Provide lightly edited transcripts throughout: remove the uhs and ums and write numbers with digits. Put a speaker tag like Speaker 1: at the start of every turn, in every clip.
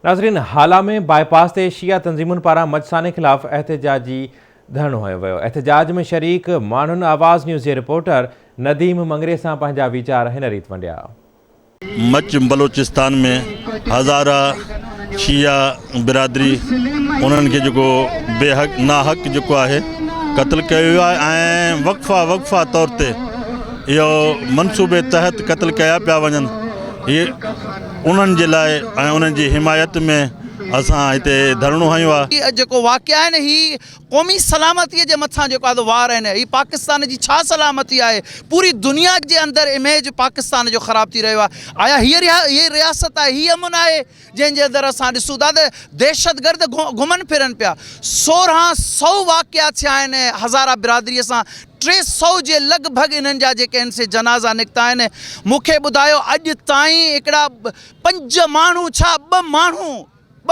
Speaker 1: नाज़रीन, हाला में बाईपास ते शिया तंज़ीमुनि पारां मजसाने ख़िलाफ़ एहतजाजी धरणो हयो वियो। एहतजाज में शरीक माण्हुनि आवाज़ न्यूज़ जे रिपोर्टर नदीम मंगरे सां पंहिंजा वीचार हिन रीत वंडिया।
Speaker 2: मच बलोचिस्तान में हज़ारा शिया बिरादरी उन्हनि खे जेको बेहक नाहक जेको आहे क़त्ल कयो वियो आहे ऐं वक़फ़ा तौर ते इहो मनसूबे तहत क़त्ल कया पिया वञनि। इहे उन्हनि जे लाइ ऐं उन्हनि जी हिमायत में असां हिते धरणो हयो आहे।
Speaker 3: जेको वाक़िया आहे न, ही क़ौमी सलामतीअ जे मथां जेको आहे वार आहिनि। ही पाकिस्तान जी छा सलामती आहे? पूरी दुनिया जे अंदरि इमेज पाकिस्तान जो ख़राब थी रहियो आहे। आया हीअ रियासत आहे, हीअ अमन आहे जंहिंजे अंदरि असां ॾिसूं था त दहशतगर्द घुमनि फिरनि पिया। 1600 वाक़िया थिया आहिनि हज़ारा बिरादरीअ सां। 300 जे लॻभॻि इन्हनि जा जेके आहिनि से जनाज़ा निकिता आहिनि। मूंखे ॿुधायो अॼु ताईं हिकिड़ा 5 माण्हू छा 2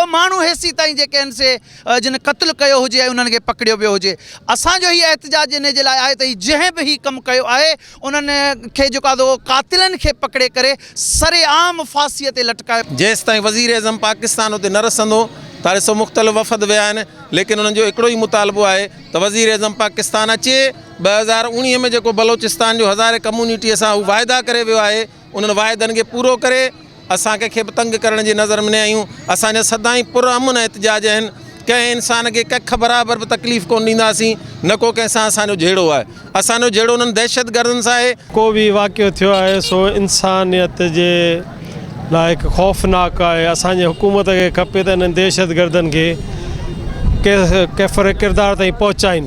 Speaker 3: माण्हू हेसी ताईं जेके आहिनि से जिन क़त्ल कयो हुजे ऐं उन्हनि खे पकड़ियो वियो हुजे। असांजो हीअ एहतजाज इन जे लाइ आहे त जंहिं बि हीउ कमु कयो आहे उन्हनि खे जेको आहे कातिलनि खे पकड़े करे सरेआम फांसीअ ते लटकायो।
Speaker 4: जेसि ताईं वज़ीर आज़म पाकिस्तान उते न रसंदो त ॾिसो मुख़्तलिफ़ वफ़द विया आहिनि, लेकिन उन्हनि जो हिकिड़ो ई मुतालबो आहे त वज़ीर आज़म पाकिस्तान अचे। 2019 में जेको बलोचिस्तान जो हज़ारे कम्यूनिटीअ सां हू वाइदा करे वियो आहे, उन्हनि वाइदनि खे पूरो करे असां कंहिंखे बि तंग करण जी नज़र में न आहियूं। असांजा सदाईं पुरअमन एहतजाज आहिनि। कंहिं इंसान खे कख बराबरि बि तकलीफ़ कोन ॾींदासीं, न को कंहिंसां असांजो जहिड़ो आहे। असांजो जहिड़ो उन्हनि दहशतगर्दनि सां आहे।
Speaker 5: को बि वाक़ियो थियो आहे सो इंसानियत जे लाइ हिकु ख़ौफ़नाक आहे। असांजे हुकूमत खे खपे त इन्हनि दहशतगर्दनि खे कैफ़र किरदार ताईं पहुचाइनि।